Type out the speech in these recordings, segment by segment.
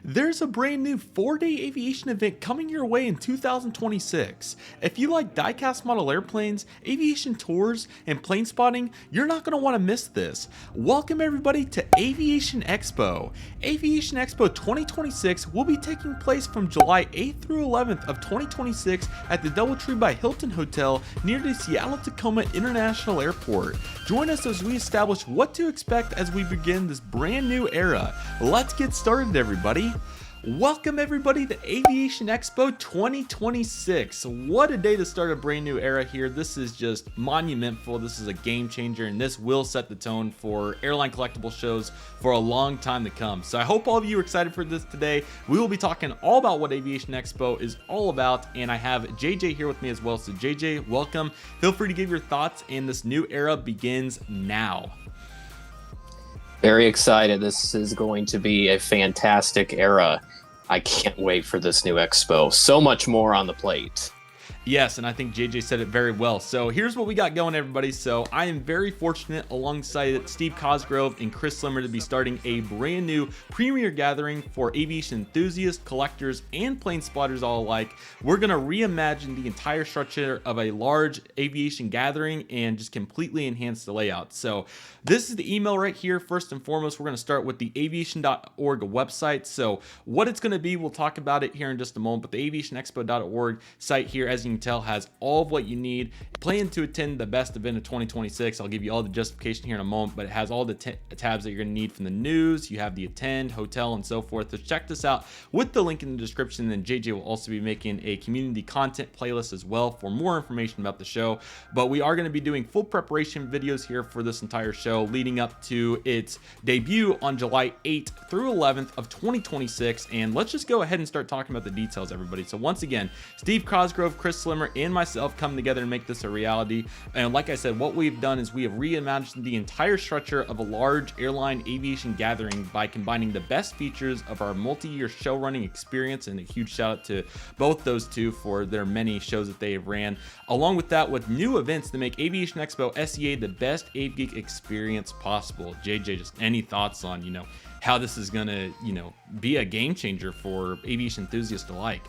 There's a brand new 4-day aviation event coming your way in 2026. If you like diecast model airplanes, aviation tours, and plane spotting, you're not going to want to miss this. Welcome everybody to Aviation Expo. Aviation Expo 2026 will be taking place from July 8th through 11th of 2026 at the DoubleTree by Hilton Hotel near the Seattle-Tacoma International Airport. Join us as we establish what to expect as we begin this brand new era. Let's get started, everybody. Welcome everybody to Aviation Expo 2026. What a day to start a brand new era here. This is just monumental. This is a game changer, and this will set the tone for airline collectible shows for a long time to come. So I hope all of you are excited for this today. We will be talking all about what Aviation Expo is all about, and I have JJ here with me as well. So JJ, welcome. Feel free to give your thoughts, and this new era begins now. Very excited. This is going to be a fantastic era. I can't wait for this new expo. So much more on the plate. Yes, and I think JJ said it very well. So here's what we got going, everybody. So I am very fortunate alongside Steve Cosgrove and Chris Slimmer to be starting a brand new premier gathering for aviation enthusiasts, collectors, and plane spotters all alike. We're going to reimagine the entire structure of a large aviation gathering and just completely enhance the layout. So this is the email right here. First and foremost, we're going to start with the aviation.org website. So what it's going to be, we'll talk about it here in just a moment, but the aviationexpo.org site here, as you can tell, has all of what you need. Plan to attend the best event of 2026. I'll give you all the justification here in a moment, but it has all the tabs that you're going to need from the news. You have the attend, hotel, and so forth. So check this out with the link in the description. Then JJ will also be making a community content playlist as well for more information about the show. But we are going to be doing full preparation videos here for this entire show leading up to its debut on July 8th through 11th of 2026. And let's just go ahead and start talking about the details, everybody. So once again, Steve Cosgrove, Chris Slimmer, and myself come together to make this a reality. And like I said, what we've done is we have reimagined the entire structure of a large airline aviation gathering by combining the best features of our multi-year show running experience, and a huge shout out to both those two for their many shows that they have ran, along with that with new events to make Aviation Expo SEA the best AvGeek experience possible. JJ, just any thoughts on how this is gonna be a game changer for aviation enthusiasts alike?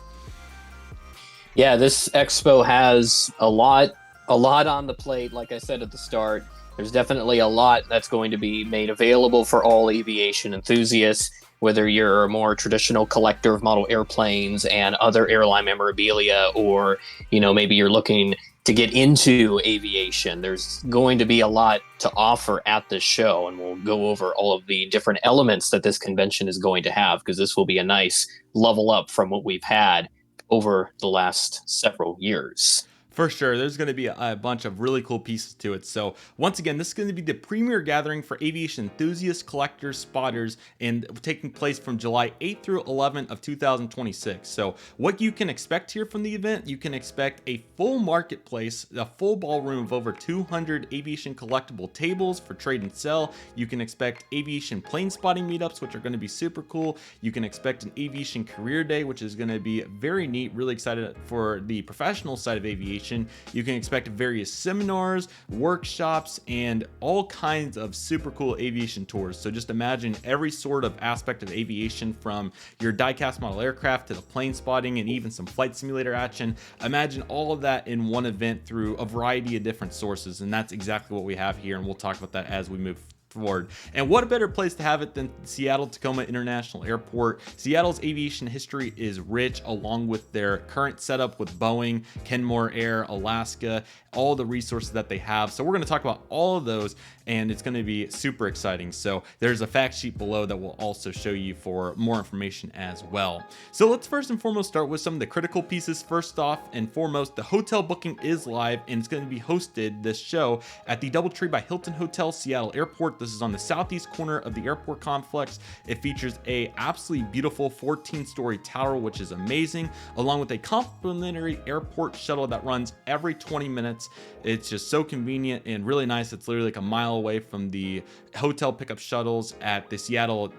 Yeah, this expo has a lot on the plate. Like I said at the start, there's definitely a lot that's going to be made available for all aviation enthusiasts, whether you're a more traditional collector of model airplanes and other airline memorabilia, or maybe you're looking to get into aviation. There's going to be a lot to offer at this show, and we'll go over all of the different elements that this convention is going to have, because this will be a nice level up from what we've had over the last several years. For sure, there's going to be a bunch of really cool pieces to it. So once again, this is going to be the premier gathering for aviation enthusiasts, collectors, spotters, and taking place from July 8th through 11th of 2026. So what you can expect here from the event, you can expect a full marketplace, a full ballroom of over 200 aviation collectible tables for trade and sell. You can expect aviation plane spotting meetups, which are going to be super cool. You can expect an aviation career day, which is going to be very neat. Really excited for the professional side of aviation. You can expect various seminars, workshops, and all kinds of super cool aviation tours. So just imagine every sort of aspect of aviation, from your diecast model aircraft to the plane spotting and even some flight simulator action. Imagine all of that in one event through a variety of different sources, and that's exactly what we have here, and we'll talk about that as we move forward. And what a better place to have it than Seattle-Tacoma International Airport. Seattle's aviation history is rich, along with their current setup with Boeing, Kenmore Air, Alaska, all the resources that they have. So we're going to talk about all of those, and it's going to be super exciting. So there's a fact sheet below that will also show you for more information as well. So let's first and foremost start with some of the critical pieces. First off and foremost, the hotel booking is live, and it's going to be hosted, this show, at the DoubleTree by Hilton Hotel, Seattle Airport. This is on the southeast corner of the airport complex. It features a absolutely beautiful 14-story tower, which is amazing, along with a complimentary airport shuttle that runs every 20 minutes. It's just so convenient and really nice. It's literally like a mile away from the hotel pickup shuttles at the Seattle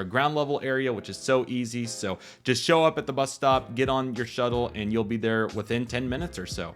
ground level area, which is so easy. So just show up at the bus stop, get on your shuttle, and you'll be there within 10 minutes or so.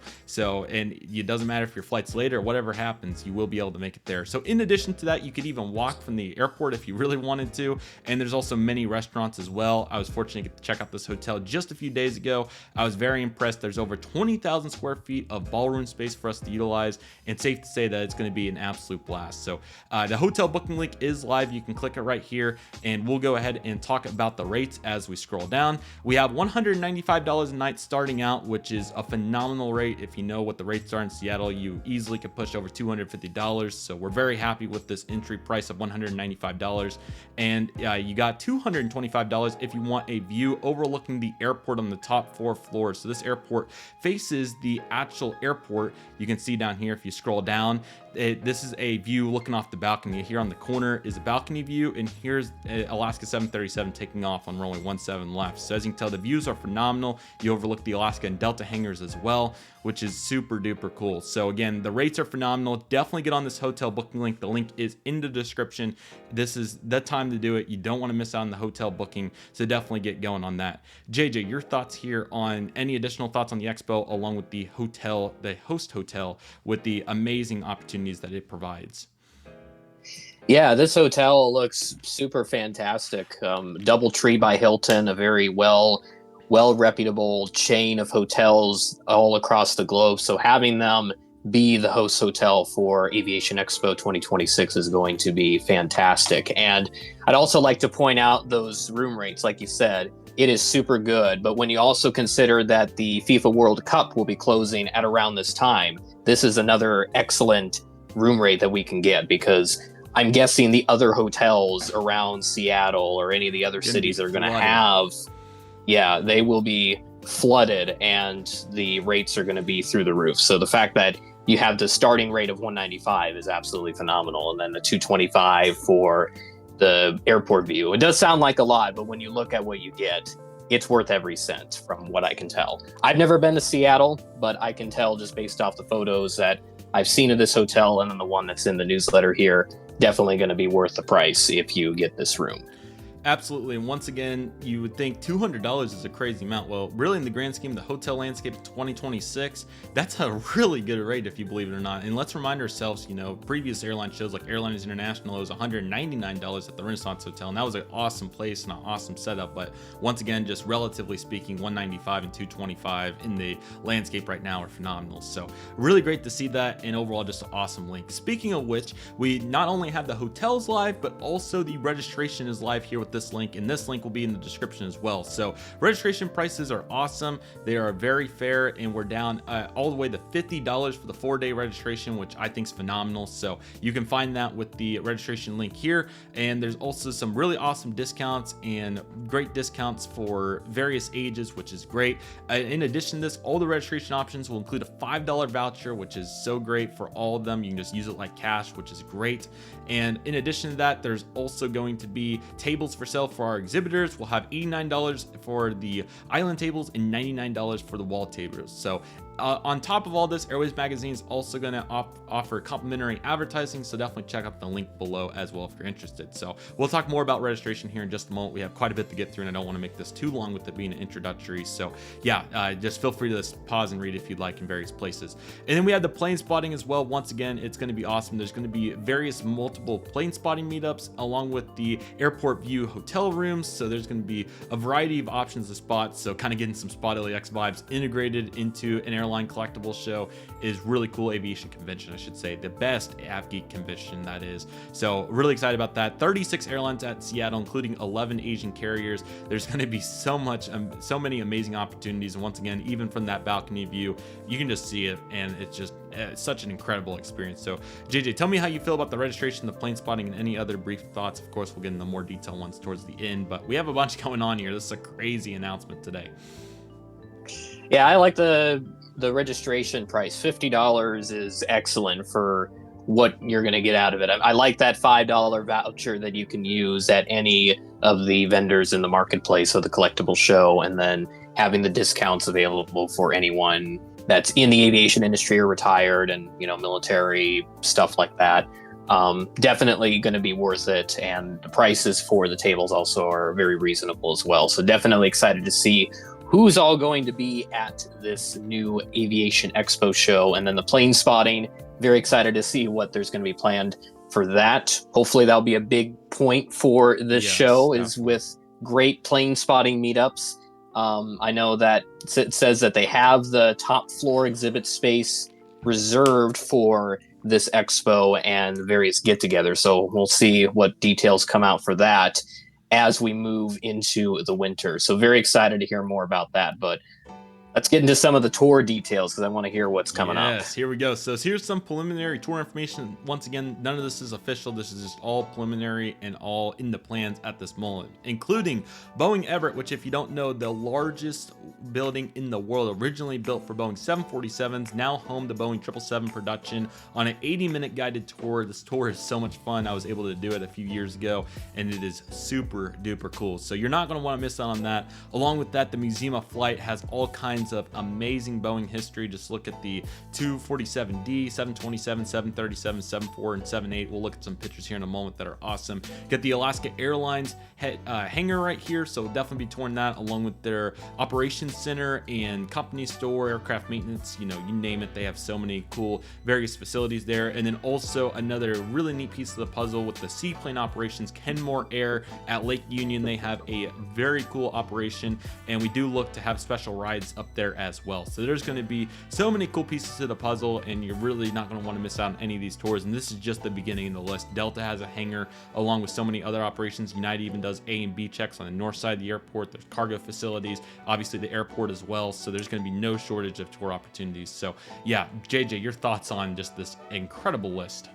And it doesn't matter if your flight's late or whatever happens, you will be able to make it there. So in addition to that, you could even walk from the airport if you really wanted to. And there's also many restaurants as well. I was fortunate to get to check out this hotel just a few days ago. I was very impressed. There's over 20,000 square feet of ballroom space for us to utilize, and safe to say that it's going to be an absolute blast. So the hotel booking link is live. You can click it right here, and we'll go ahead and talk about the rates as we scroll down. We have $195 a night starting out, which is a phenomenal rate. If you know what the rates are in Seattle, you easily could push over $250. So we're very happy with this entry price of $195. And you got $225 if you want a view overlooking the airport on the top 4 floors. So this airport faces the actual airport. You can see down here if you scroll down, this is a view looking off the balcony. Here on the corner is a balcony view, and here's Alaska 737 taking off on runway 17 left. So as you can tell, the views are phenomenal. You overlook the Alaska and Delta hangars as well, which is super duper cool. So again, the rates are phenomenal. Definitely get on this hotel booking link. The link is in the description. This is the time to do it. You don't want to miss out on the hotel booking, so definitely get going on that. JJ, your thoughts here on any additional thoughts on the expo, along with the hotel, the host hotel, with the amazing opportunities that it provides? Yeah, this hotel looks super fantastic. DoubleTree by Hilton, a very well reputable chain of hotels all across the globe. So having them be the host hotel for Aviation Expo 2026 is going to be fantastic. And I'd also like to point out those room rates. Like you said, it is super good. But when you also consider that the FIFA World Cup will be closing at around this time, this is another excellent room rate that we can get, because I'm guessing the other hotels around Seattle or any of the other cities that are going to have, they will be flooded, and the rates are going to be through the roof. So the fact that you have the starting rate of 195 is absolutely phenomenal, and then the 225 for the airport view. It does sound like a lot, but when you look at what you get, it's worth every cent from what I can tell. I've never been to Seattle, but I can tell just based off the photos that I've seen of this hotel, and then the one that's in the newsletter here, definitely going to be worth the price if you get this room. Absolutely. And once again, you would think $200 is a crazy amount. Well, really, in the grand scheme of the hotel landscape of 2026, that's a really good rate, if you believe it or not. And let's remind ourselves, you know, previous airline shows like Airliners International, it was $199 at the Renaissance Hotel, and that was an awesome place and an awesome setup. But once again, just relatively speaking, $195 and $225 in the landscape right now are phenomenal. So really great to see that, and overall just an awesome link. Speaking of which, we not only have the hotels live, but also the registration is live here with this link, and this link will be in the description as well. So registration prices are awesome. They are very fair, and we're down all the way to $50 for the 4-day registration, which I think is phenomenal. So you can find that with the registration link here, and there's also some really awesome discounts and great discounts for various ages, which is great. In addition to this, all the registration options will include a $5 voucher, which is so great for all of them. You can just use it like cash, which is great. And in addition to that, there's also going to be tables for sale for our exhibitors. We'll have $89 for the island tables and $99 for the wall tables. So on top of all this, Airways Magazine is also going to offer complimentary advertising, so definitely check out the link below as well if you're interested. So we'll talk more about registration here in just a moment. We have quite a bit to get through, and I don't want to make this too long with it being an introductory. So yeah, just feel free to just pause and read if you'd like in various places. And then we have the plane spotting as well. Once again, it's going to be awesome. There's going to be various multiple plane spotting meetups along with the airport view hotel rooms. So there's going to be a variety of options to spot. So kind of getting some Spot LAX vibes integrated into an airline collectible show is really cool. Aviation Convention, I should say, the best AvGeek convention that is. So really excited about that. 36 airlines at Seattle, including 11 Asian carriers. There's going to be so many amazing opportunities, and once again, even from that balcony view, you can just see it, and it's just such an incredible experience. So JJ, tell me how you feel about the registration, the plane spotting, and any other brief thoughts. Of course, we'll get into more detailed ones towards the end, but we have a bunch going on here. This is a crazy announcement today. Yeah, I like the registration price. $50 is excellent for what you're going to get out of it. I like that $5 voucher that you can use at any of the vendors in the marketplace of the collectible show, and then having the discounts available for anyone that's in the aviation industry or retired, and military stuff like that. Definitely going to be worth it, and the prices for the tables also are very reasonable as well. So definitely excited to see who's all going to be at this new Aviation Expo show. And then the plane spotting, very excited to see what there's going to be planned for that. Hopefully that'll be a big point for this show, is with great plane spotting meetups. I know that it says that they have the top floor exhibit space reserved for this expo and various get-togethers. So we'll see what details come out for that as we move into the winter. So very excited to hear more about that. But let's get into some of the tour details, because I want to hear what's coming up. Yes, here we go. So here's some preliminary tour information. Once again, none of this is official. This is just all preliminary and all in the plans at this moment, including Boeing Everett, which, if you don't know, the largest building in the world, originally built for Boeing 747s, now home to Boeing 777 production, on an 80-minute guided tour. This tour is so much fun. I was able to do it a few years ago, and it is super duper cool. So you're not going to want to miss out on that. Along with that, the Museum of Flight has all kinds of amazing Boeing history. Just look at the 247D, 727, 737, 74, and 78. We'll look at some pictures here in a moment that are awesome. Get the Alaska Airlines hangar right here, so definitely be touring that, along with their operations center and company store, aircraft maintenance, you name it. They have so many cool various facilities there. And then also another really neat piece of the puzzle with the seaplane operations, Kenmore Air at Lake Union. They have a very cool operation, and we do look to have special rides up there as well. So there's going to be so many cool pieces to the puzzle, and you're really not going to want to miss out on any of these tours. And this is just the beginning of the list. Delta has a hangar along with so many other operations. United even does A and B checks on the north side of the airport. There's cargo facilities, obviously the airport as well. So there's going to be no shortage of tour opportunities. So yeah, JJ, your thoughts on just this incredible list?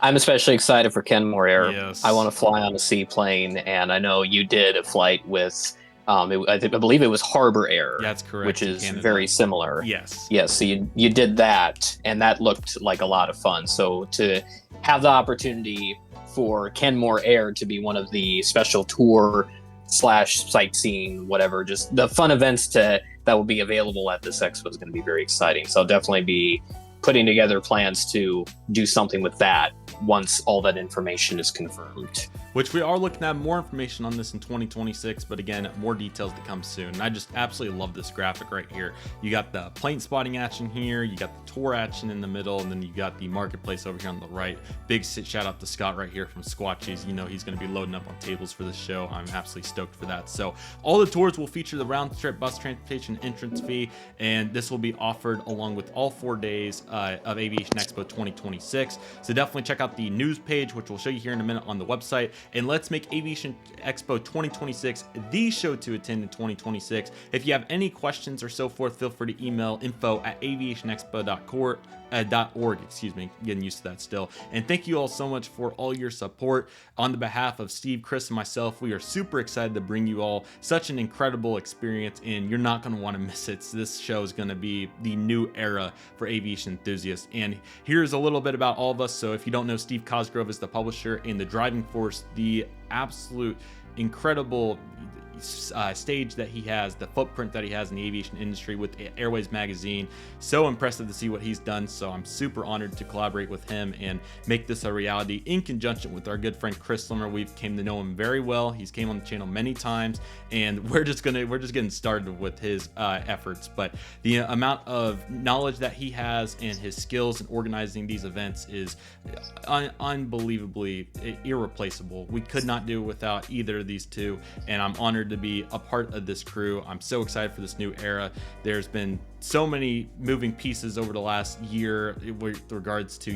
I'm especially excited for Kenmore Air. Yes. I want to fly on a seaplane, and I know you did a flight with I believe it was Harbor Air. That's correct. Which is very similar. Yes. Yes. So you did that, and that looked like a lot of fun. So to have the opportunity for Kenmore Air to be one of the special tour / sightseeing, whatever, just the fun events that will be available at this expo is going to be very exciting. So I'll definitely be putting together plans to do something with that once all that information is confirmed. Which we are looking at more information on this in 2026, but again, more details to come soon. And I just absolutely love this graphic right here. You got the plane spotting action here, you got the tour action in the middle, and then you got the marketplace over here on the right. Big shout out to Scott right here from Squatchies. He's going to be loading up on tables for this show. I'm absolutely stoked for that. So all the tours will feature the round trip bus transportation entrance fee, and this will be offered along with all 4 days of Aviation Expo 2026. So definitely check out the news page, which we'll show you here in a minute on the website. And let's make Aviation Expo 2026 the show to attend in 2026. If you have any questions or so forth, feel free to email info@aviationexpo.org. Getting used to that still. And thank you all so much for all your support. On the behalf of Steve, Chris, and myself, we are super excited to bring you all such an incredible experience, and you're not going to want to miss it. So this show is going to be the new era for aviation enthusiasts. And here's a little bit about all of us. So if you don't know, Steve Cosgrove is the publisher and the driving force, the absolute incredible stage that he has, the footprint that he has in the aviation industry with Airways Magazine. So impressive to see what he's done. So I'm super honored to collaborate with him and make this a reality in conjunction with our good friend Chris Slimmer. We've came to know him very well. He's came on the channel many times, and we're just getting started with his efforts. But the amount of knowledge that he has and his skills in organizing these events is unbelievably irreplaceable. We could not do it without either of these two, and I'm honored to be a part of this crew. I'm so excited for this new era. There's been so many moving pieces over the last year with regards to,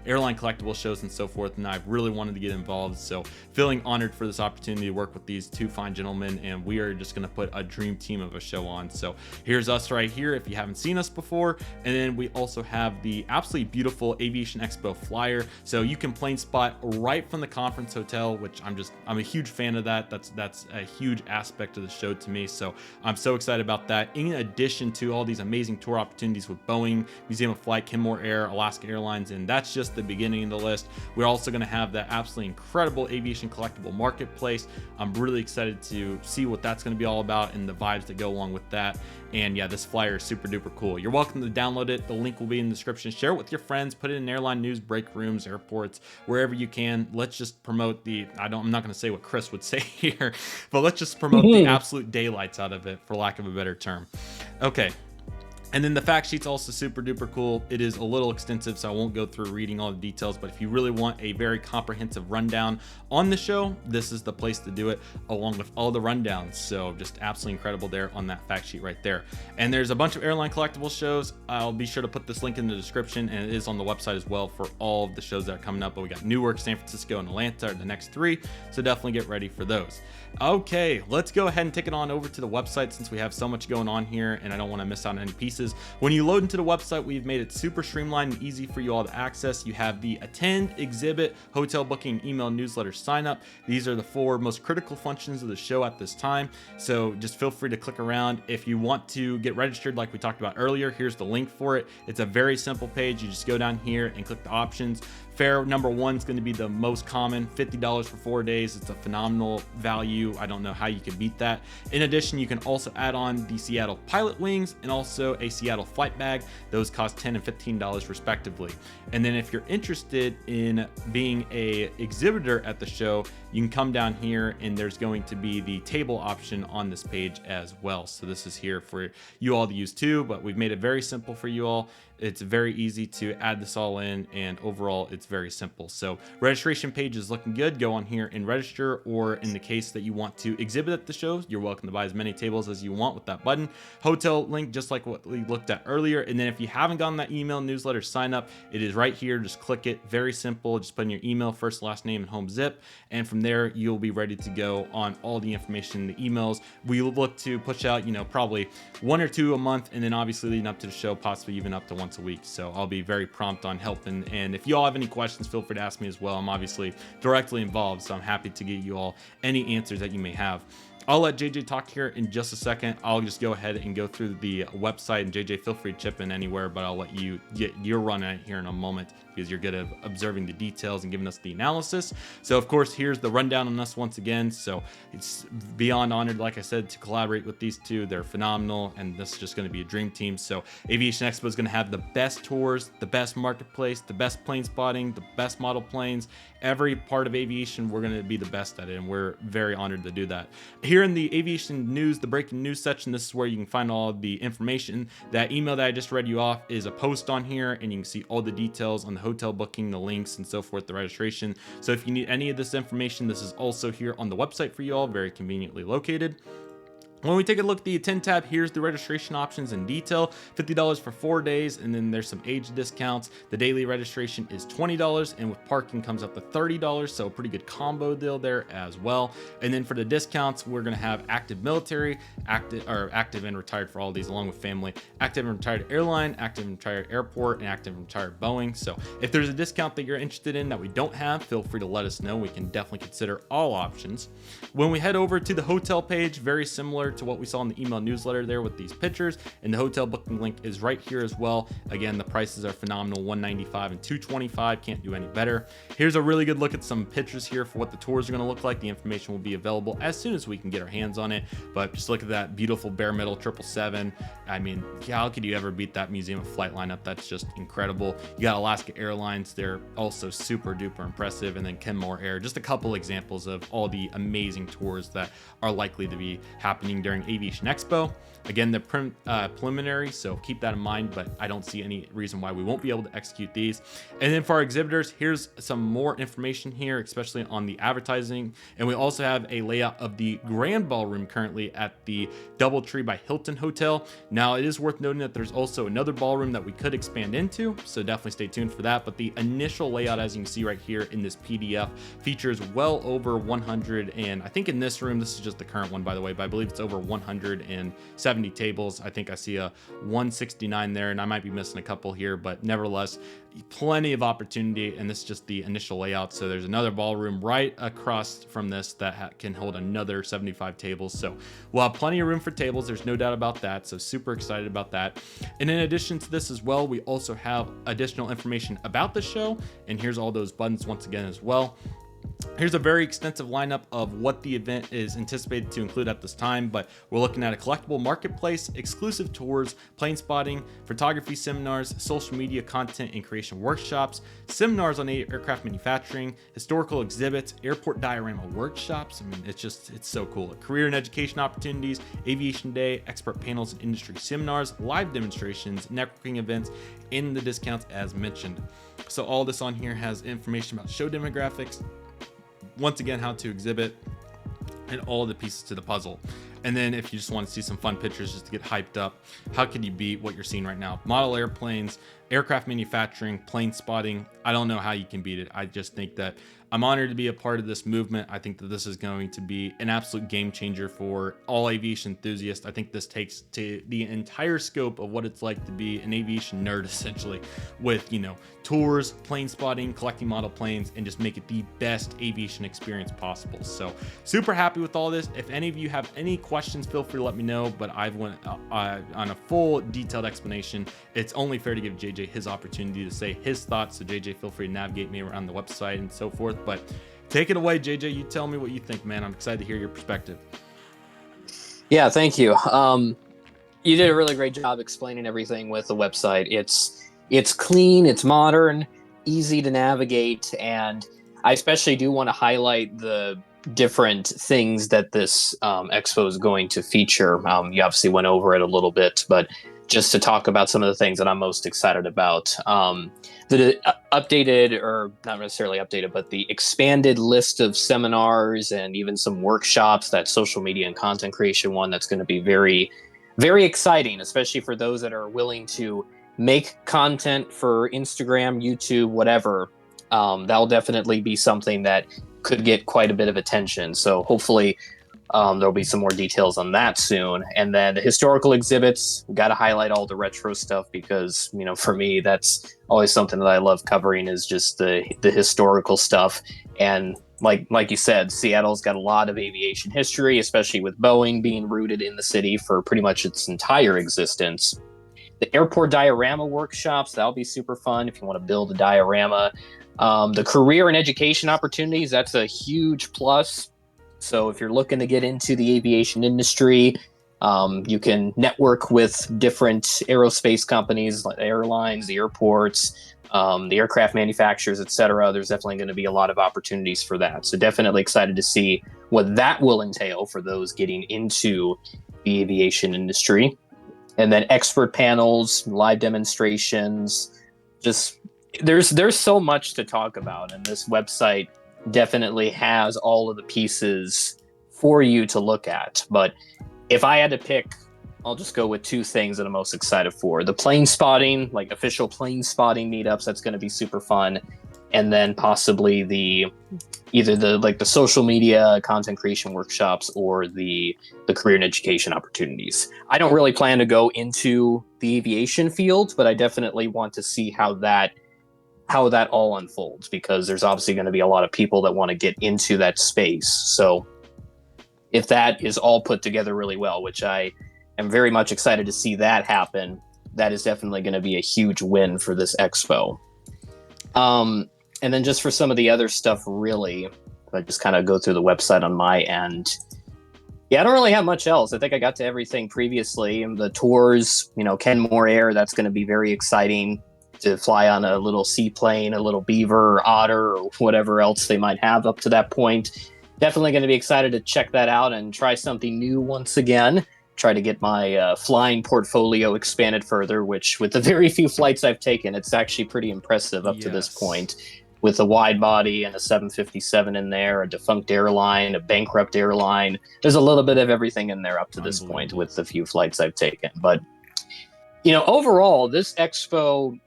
airline collectible shows and so forth, and I've really wanted to get involved. So feeling honored for this opportunity to work with these two fine gentlemen, and we are just going to put a dream team of a show on. So here's us right here if you haven't seen us before. And then we also have the absolutely beautiful Aviation Expo flyer. So you can plane spot right from the conference hotel, which I'm a huge fan of that. That's a huge aspect of the show to me. So I'm so excited about that. In addition to all these amazing tour opportunities with Boeing, Museum of Flight, Kenmore Air, Alaska Airlines, and that's just the beginning of the list. We're also going to have that absolutely incredible aviation collectible marketplace. I'm really excited to see what that's going to be all about and the vibes that go along with that. And yeah, this flyer is super duper cool. You're welcome to download it. The link will be in the description. Share it with your friends. Put it in airline news, break rooms, airports, wherever you can. Let's just promote I'm not going to say what Chris would say here, but let's just promote the absolute daylights out of it, for lack of a better term. Okay. And then the fact sheet's also super duper cool. It is a little extensive, so I won't go through reading all the details, but if you really want a very comprehensive rundown on the show, this is the place to do it, along with all the rundowns. So just absolutely incredible there on that fact sheet right there. And there's a bunch of airline collectible shows. I'll be sure to put this link in the description, and it is on the website as well for all of the shows that are coming up. But we got Newark, San Francisco, and Atlanta are the next 3, so definitely get ready for those. Okay, let's go ahead and take it on over to the website since we have so much going on here and I don't want to miss out on any pieces. When you load into the website, we've made it super streamlined and easy for you all to access. You have the attend, exhibit, hotel booking, email, newsletter, sign up. These are the 4 most critical functions of the show at this time. So just feel free to click around. If you want to get registered like we talked about earlier, here's the link for it. It's a very simple page. You just go down here and click the options. Fare number 1 is going to be the most common, $50 for 4 days. It's a phenomenal value. I don't know how you can beat that. In addition, you can also add on the Seattle Pilot Wings and also a Seattle Flight Bag. Those cost $10 and $15 respectively. And then if you're interested in being a exhibitor at the show, you can come down here and there's going to be the table option on this page as well. So this is here for you all to use too, but we've made it very simple for you all. It's very easy to add this all in, and overall it's very simple. So registration page is looking good. Go on here and register, or in the case that you want to exhibit at the show, you're welcome to buy as many tables as you want with that button. Hotel link, just like what we looked at earlier. And then if you haven't gotten that email newsletter sign up, it is right here. Just click it. Very simple. Just put in your email, first, last name, and home zip. And from there, you'll be ready to go on all the information, the emails. We look to push out, probably 1 or 2 a month, and then obviously leading up to the show, possibly even up to once a week. So I'll be very prompt on helping. And if you all have any questions, feel free to ask me as well. I'm obviously directly involved, so I'm happy to get you all any answers that you may have. I'll let JJ talk here in just a second. I'll just go ahead and go through the website, and JJ, feel free to chip in anywhere, but I'll let you get your run at it here in a moment because you're good at observing the details and giving us the analysis. So of course, here's the rundown on us once again. So it's beyond honored, like I said, to collaborate with these two. They're phenomenal, and this is just going to be a dream team. So Aviation Expo is going to have the best tours, the best marketplace, the best plane spotting, the best model planes. Every part of aviation, we're going to be the best at it, and we're very honored to do that. Here in the aviation news, the breaking news section, this is where you can find all of the information. That email that I just read you off is a post on here, and you can see all the details on the hotel booking, the links, and so forth, the registration. So if you need any of this information, this is also here on the website for you all, very conveniently located. When we take a look at the attend tab, here's the registration options in detail. $50 for 4 days, and then there's some age discounts. The daily registration is $20, and with parking comes up to $30, so a pretty good combo deal there as well. And then for the discounts, we're gonna have active military, active and retired for all these, along with family, active and retired airline, active and retired airport, and active and retired Boeing. So if there's a discount that you're interested in that we don't have, feel free to let us know. We can definitely consider all options. When we head over to the hotel page, very similar to what we saw in the email newsletter there with these pictures, and the hotel booking link is right here as well. Again, the prices are phenomenal, $195 and $225, can't do any better. Here's a really good look at some pictures here for what the tours are going to look like. The information will be available as soon as we can get our hands on it, but just look at that beautiful bare metal 777. I mean, how could you ever beat that Museum of Flight lineup? That's just incredible. You got Alaska Airlines, they're also super duper impressive, and then Kenmore Air. Just a couple examples of all the amazing tours that are likely to be happening during Aviation Expo. Again, they're preliminary, so keep that in mind, but I don't see any reason why we won't be able to execute these. And then for our exhibitors, here's some more information here, especially on the advertising. And we also have a layout of the Grand Ballroom currently at the DoubleTree by Hilton Hotel. Now, it is worth noting that there's also another ballroom that we could expand into, so definitely stay tuned for that. But the initial layout, as you can see right here in this PDF, features well over 100, and I think in this room, this is just the current one, by the way, but I believe it's over 170 tables. I think I see a 169 there, and I might be missing a couple here, but nevertheless, plenty of opportunity. And this is just the initial layout. So there's another ballroom right across from this that can hold another 75 tables. So we'll have plenty of room for tables. There's no doubt about that. So super excited about that. And in addition to this as well, we also have additional information about the show. And here's all those buttons once again as well. Here's a very extensive lineup of what the event is anticipated to include at this time, but we're looking at a collectible marketplace, exclusive tours, plane spotting, photography seminars, social media content and creation workshops, seminars on aircraft manufacturing, historical exhibits, airport diorama workshops. I mean, it's so cool. Career and education opportunities, aviation day, expert panels and industry seminars, live demonstrations, networking events, and the discounts as mentioned. So all this on here has information about show demographics, once again, how to exhibit, and all the pieces to the puzzle. And then if you just want to see some fun pictures just to get hyped up, how could you beat what you're seeing right now? Model airplanes, aircraft manufacturing, plane spotting. I don't know how you can beat it. I just think that I'm honored to be a part of this movement. I think that this is going to be an absolute game changer for all aviation enthusiasts. I think this takes to the entire scope of what it's like to be an aviation nerd, essentially, with, you know, tours, plane spotting, collecting model planes, and just make it the best aviation experience possible. So super happy with all this. If any of you have any questions, feel free to let me know, but I've went on a full detailed explanation. It's only fair to give JJ his opportunity to say his thoughts. So JJ, feel free to navigate me around the website and so forth. But take it away, JJ. You tell me what you think, man. I'm excited to hear your perspective. Yeah, thank you. You did a really great job explaining everything with the website. It's clean, it's modern, easy to navigate, and I especially do want to highlight the different things that this expo is going to feature. You obviously went over it a little bit, but just to talk about some of the things that I'm most excited about. The updated, or not necessarily updated, but the expanded list of seminars and even some workshops, that social media and content creation one, that's going to be very, very exciting, especially for those that are willing to make content for Instagram, YouTube, whatever. That'll definitely be something that could get quite a bit of attention. So hopefully there'll be some more details on that soon. And then the historical exhibits, got to highlight all the retro stuff because, you know, for me, that's always something that I love covering, is just the historical stuff. And like you said, Seattle's got a lot of aviation history, especially with Boeing being rooted in the city for pretty much its entire existence. The airport diorama workshops, that'll be super fun if you want to build a diorama. The career and education opportunities, that's a huge plus. So if you're looking to get into the aviation industry, you can network with different aerospace companies, like the airlines, the airports, the aircraft manufacturers, etc. There's definitely going to be a lot of opportunities for that. So definitely excited to see what that will entail for those getting into the aviation industry. And then expert panels, live demonstrations, just there's so much to talk about, and this website definitely has all of the pieces for you to look at. But if I had to pick, I'll just go with two things that I'm most excited for. The plane spotting, like official plane spotting meetups, that's going to be super fun. And then possibly either the social media content creation workshops or the career and education opportunities. I don't really plan to go into the aviation field, but I definitely want to see how that all unfolds, because there's obviously going to be a lot of people that want to get into that space. So if that is all put together really well, which I am very much excited to see that happen, that is definitely going to be a huge win for this expo. And then just for some of the other stuff, really, if I just kind of go through the website on my end. Yeah, I don't really have much else. I think I got to everything previously. The tours, you know, Kenmore Air, that's going to be very exciting to fly on a little seaplane, a little Beaver or Otter or whatever else they might have up to that point. Definitely going to be excited to check that out and try something new once again. Try to get my flying portfolio expanded further, which with the very few flights I've taken, it's actually pretty impressive up to this point. With a wide body and a 757 in there, a defunct airline, a bankrupt airline. There's a little bit of everything in there up to this point with the few flights I've taken. But, you know, overall, this expo,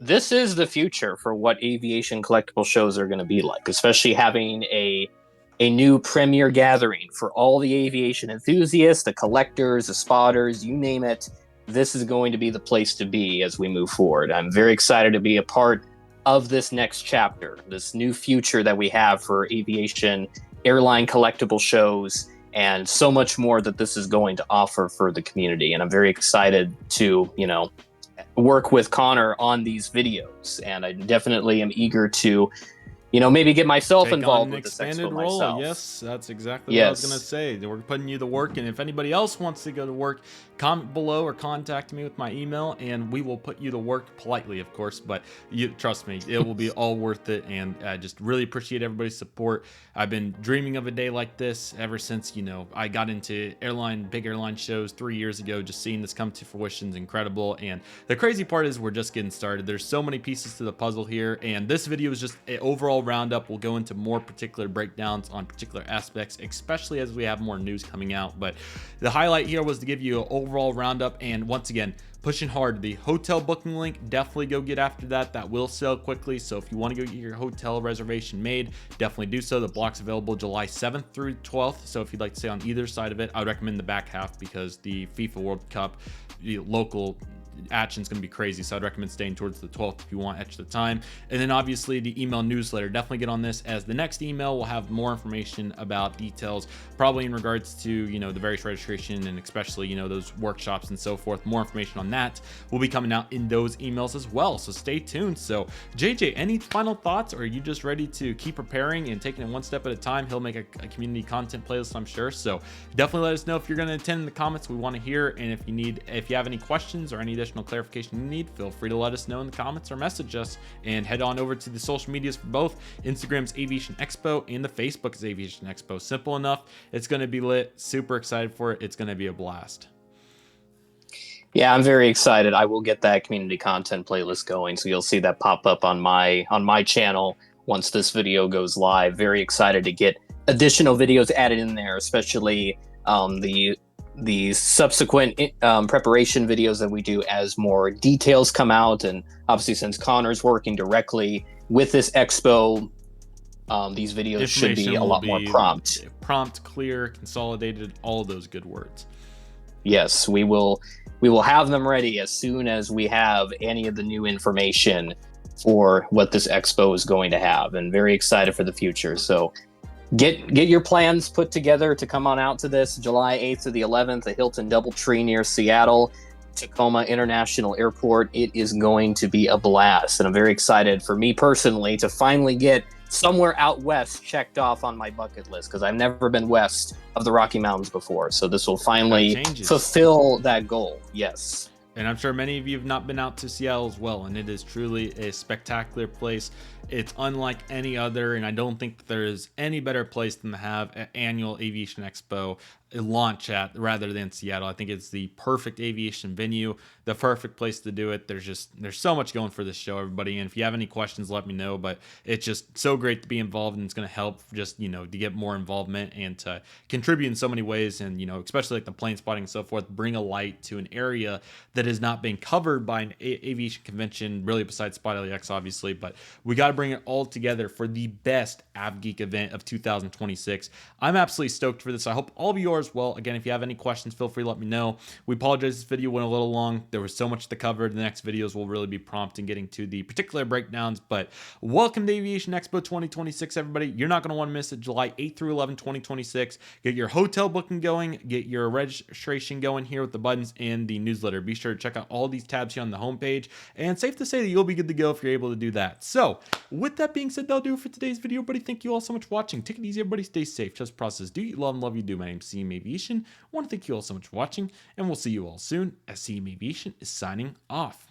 this is the future for what aviation collectible shows are going to be like, especially having a new premier gathering for all the aviation enthusiasts, the collectors, the spotters, you name it. This is going to be the place to be as we move forward. I'm very excited to be a part of this next chapter, this new future that we have for aviation, airline collectible shows, and so much more that this is going to offer for the community. And I'm very excited to, you know, work with Connor on these videos. And I definitely am eager to, maybe get myself Take on involved an with this expanded expo role. myself. Yes, that's exactly what I was going to Yes. say. We're putting you to work, and if anybody else wants to go to work, comment below or contact me with my email, and we will put you to work politely, of course. But you trust me, it will be all worth it, and I just really appreciate everybody's support. I've been dreaming of a day like this ever since, I got into big airline shows 3 years ago. Just seeing this come to fruition is incredible, and the crazy part is we're just getting started. There's so many pieces to the puzzle here, and this video is just an overall roundup. We'll go into more particular breakdowns on particular aspects, especially as we have more news coming out. But the highlight here was to give you an overall roundup, and once again, pushing hard. The hotel booking link, definitely go get after that. That will sell quickly, so if you want to go get your hotel reservation made, definitely do so. The block's available July 7th through 12th, so if you'd like to stay on either side of it, I would recommend the back half because the FIFA World Cup, the local action is going to be crazy, so I'd recommend staying towards the 12th if you want extra time. And then obviously the email newsletter, definitely get on this, as the next email will have more information about details, probably in regards to the various registration and especially those workshops and so forth. More information on that will be coming out in those emails as well, so stay tuned. So JJ, any final thoughts, or are you just ready to keep preparing and taking it one step at a time? He'll make a community content playlist, I'm sure, so definitely let us know if you're going to attend in the comments. We want to hear, and if you have any questions or any additional clarification you need, feel free to let us know in the comments or message us, and head on over to the social medias for both. Instagram's Aviation Expo and the Facebook is Aviation Expo. Simple enough. It's going to be lit. Super excited for it. It's going to be a blast. Yeah, I'm very excited. I will get that community content playlist going, so you'll see that pop up on my channel once this video goes live. Very excited to get additional videos added in there, especially the subsequent preparation videos that we do as more details come out. And obviously, since Connor's working directly with this expo, these videos should be a lot more prompt, clear, consolidated, all of those good words. Yes, we will have them ready as soon as we have any of the new information for what this expo is going to have, and very excited for the future. So get your plans put together to come on out to this July 8th to the 11th at Hilton DoubleTree near Seattle, Tacoma International Airport. It is going to be a blast, and I'm very excited, for me personally, to finally get somewhere out west checked off on my bucket list, because I've never been west of the Rocky Mountains before, so this will finally fulfill that goal. Yes. And I'm sure many of you have not been out to Seattle as well, and it is truly a spectacular place. It's unlike any other, and I don't think there is any better place than to have an annual Aviation Expo launch at rather than Seattle. I think it's the perfect aviation venue, the perfect place to do it. There's so much going for this show, everybody. And if you have any questions, let me know. But it's just so great to be involved, and it's going to help just, to get more involvement and to contribute in so many ways. And, especially like the plane spotting and so forth, bring a light to an area that has not been covered by an aviation convention, really, besides Spot LAX, obviously. But we got to bring it all together for the best AvGeek event of 2026. I'm absolutely stoked for this. I hope all of you are as well. Again, if you have any questions, feel free to let me know. We apologize, this video went a little long. There was so much to cover. The next videos will really be prompt in getting to the particular breakdowns. But welcome to Aviation Expo 2026, everybody. You're not going to want to miss it. July 8th through 11, 2026. Get your hotel booking going. Get your registration going here with the buttons in the newsletter. Be sure to check out all these tabs here on the homepage. And safe to say that you'll be good to go if you're able to do that. So with that being said, that'll do it for today's video, everybody. Thank you all so much for watching. Take it easy, everybody. Stay safe. Trust the process. Do you love and love you do. My name's CM Aviation. I want to thank you all so much for watching, and we'll see you all soon as CM Aviation is signing off.